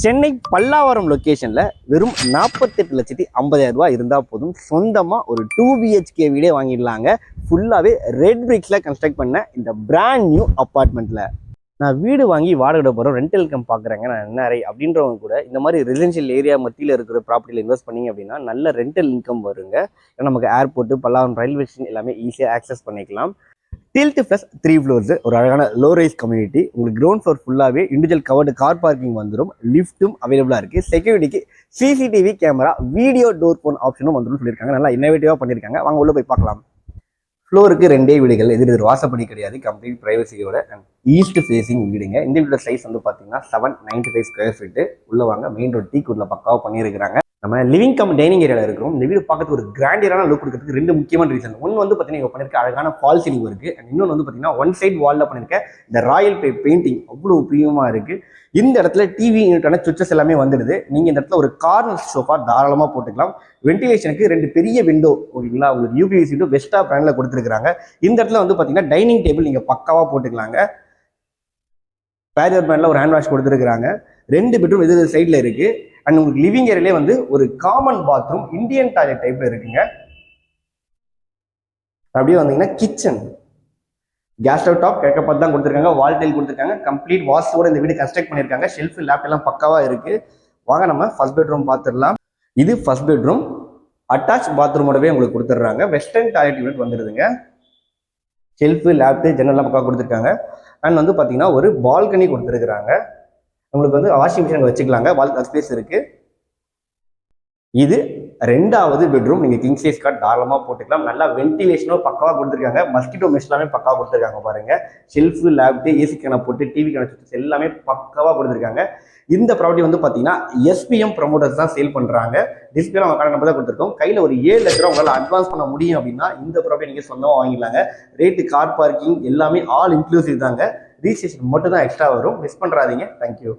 சென்னை பல்லாவரம் லொக்கேஷனில் வெறும் 48,50,000 ரூபாய் இருந்தால் போதும் சொந்தமாக ஒரு 2 BHK வீடே வாங்கிடலாங்க. ஃபுல்லாகவே ரெட் பிரிக்ஸில் கன்ஸ்ட்ரக்ட் பண்ண இந்த பிராண்ட் நியூ அப்பார்ட்மெண்ட்டில் நான் வீடு வாங்கி வாடகை போகிறோம், ரெண்டல் இன்கம் பார்க்குறேங்க, நான் என்ஆர்ஐ அப்படின்றவங்க கூட இந்த மாதிரி ரெசிடென்ஷியல் ஏரியா மத்தியில் இருக்கிற ப்ராப்பர்ட்டியில் இன்வெஸ்ட் பண்ணிங்க அப்படின்னா நல்ல ரெண்டல் இன்கம் வருங்க. ஏன்னா நமக்கு ஏர்போர்ட்டு, பல்லாவரம் ரயில்வே ஸ்டேஷன் எல்லாமே ஈஸியாக ஆக்சஸ் பண்ணிக்கலாம். டில்ட் ப்ளஸ் 3 ஃப்ளோர்ஸ், ஒரு அழகான லோ ரைஸ் கம்யூனிட்டி. உங்களுக்கு கிரவுண்ட் ஃப்ளோர் ஃபுல்லாகவே இண்டிவிஜுவல் கவர்டு கார் பார்க்கிங் வந்துடும், லிஃப்ட்டும் அவைலபிளாக இருக்குது. செக்யூரிட்டிக்கு CCTV camera, video door phone ஆப்ஷனும் வந்துடும் சொல்லியிருக்காங்க. நல்லா இன்னோவேட்டிவாக பண்ணியிருக்காங்க. வாங்க உள்ள போய் பார்க்கலாம். ஃப்ளோருக்கு 2 வீடுகள், எதிர் வாசப்படி கிடையாது, கம்ப்ளீட் பிரைவசியோட ஈஸ்ட் ஃபேஸிங் வீடுங்க. இந்த வீடோட சைஸ் வந்து பார்த்தீங்கன்னா 795 ஸ்கொயர் ஃபீட்டு. உள்ள வாங்க, மெயின் ரோட் டீக்குள்ள பக்காவாக பண்ணியிருக்கிறாங்க. நம்ம லிவிங் கம் டைனிங் ஏரியாவில் இருக்கிறோம். இந்த வீடு பார்க்கறதுக்கு ஒரு கிராண்டியரான லுக் கொடுக்கிறதுக்கு 2 முக்கியமான ரீசன். ஒன்று வந்து பார்த்தீங்கன்னா பண்ணியிருக்க அழகான ஃபால் சீலிங் இருக்குது. அண்ட் இன்னொன்று வந்து பார்த்தீங்கன்னா ஒன் சைட் வாலில் பண்ணியிருக்க இந்த ராயல் பெயிண்டிங் அவ்வளோ பிரியமாக இருக்குது. இந்த இடத்துல டிவி யூனிட்டான சுவிச்சஸ் எல்லாமே வந்துடுது. நீங்கள் இந்த இடத்துல ஒரு கார்னர் சோஃபா தாராளமாக போட்டுக்கலாம். வென்டிலேஷனுக்கு 2 பெரிய விண்டோ, ஓகேங்களா, உங்களுக்கு யூபிவிசி விண்டோ வெஸ்டா பிராண்டில் கொடுத்துருக்காங்க. இந்த இடத்துல வந்து பார்த்தீங்கன்னா டைனிங் டேபிள் நீங்கள் பக்காவாக போட்டுக்கலாங்க. பேரியர் பிராண்டில் ஒரு ஹேண்ட் வாஷ் கொடுத்துருக்காங்க. 2 பெட்ரூம் இது சைடில் இருக்குது. அண்ட் உங்களுக்கு லிவிங் ஏரியாலே வந்து ஒரு காமன் பாத்ரூம், இந்தியன் டாய்லெட் டைப்ல இருக்குங்க. அப்படியே வந்தீங்கன்னா கிச்சன், கேஸ் ஸ்டவ் டாப் கிழக்க பார்த்து தான் கொடுத்துருக்காங்க. வால் டைல் கொடுத்துருக்காங்க. கம்ப்ளீட் வாஷோட இந்த வீடு கன்ஸ்ட்ரக்ட் பண்ணியிருக்காங்க. ஷெல்ஃப் லேப் எல்லாம் பக்காவா இருக்கு. வாங்க நம்ம ஃபர்ஸ்ட் பெட்ரூம் பார்த்துடலாம். இது ஃபர்ஸ்ட் பெட்ரூம், அட்டாச் பாத்ரூமோடவே உங்களுக்கு கொடுத்துட்றாங்க. வெஸ்டர்ன் டாய்லெட் யூனிட் வந்துடுதுங்க. ஷெல்ஃபு, லேப்டு, ஜன்னல்லாம் பக்காவாக கொடுத்துருக்காங்க. அண்ட் வந்து பார்த்தீங்கன்னா ஒரு பால்கனி கொடுத்துருக்குறாங்க. உங்களுக்கு வந்து வாஷிங் மிஷின் வச்சுக்கலாங்க. வால் ஸ்பேஸ் இருக்கு. இது 2வது பெட்ரூம். நீங்க கிங் சைஸ் காட் தாராளமாக போட்டுக்கலாம். நல்லா வென்டிலேஷனும் பக்காவாக கொடுத்துருக்காங்க. மஸ்கிட்டோ மெஷ் எல்லாமே பக்காவாக கொடுத்துருக்காங்க பாருங்க. ஷெல்ஃபு, லேப்டு, ஏசி கேனை போட்டு டிவி கேனை எல்லாமே பக்காவாக கொடுத்துருக்காங்க. இந்த ப்ராப்பர்ட்டி வந்து பார்த்தீங்கன்னா SPM ப்ரமோட்டர்ஸ் தான் சேல் பண்ணுறாங்க. டிஸ்பிளே அவங்க கடன் நம்பர் தான் கொடுத்துருக்கோம். கையில் ஒரு 7 லட்ச ரூபா உங்களால் அட்வான்ஸ் பண்ண முடியும் அப்படின்னா இந்த ப்ராப்பர்ட்டி நீங்கள் சொந்தமாக வாங்கிடலாங்க. ரேட்டு, கார் பார்க்கிங் எல்லாமே ஆல் இன்க்ளூசிவ் தாங்க. ரிஜிஸ்ட்ரேஷன் மட்டும் தான் எக்ஸ்ட்ரா வரும். மிஸ் பண்ணுறாதீங்க. தேங்க்யூ.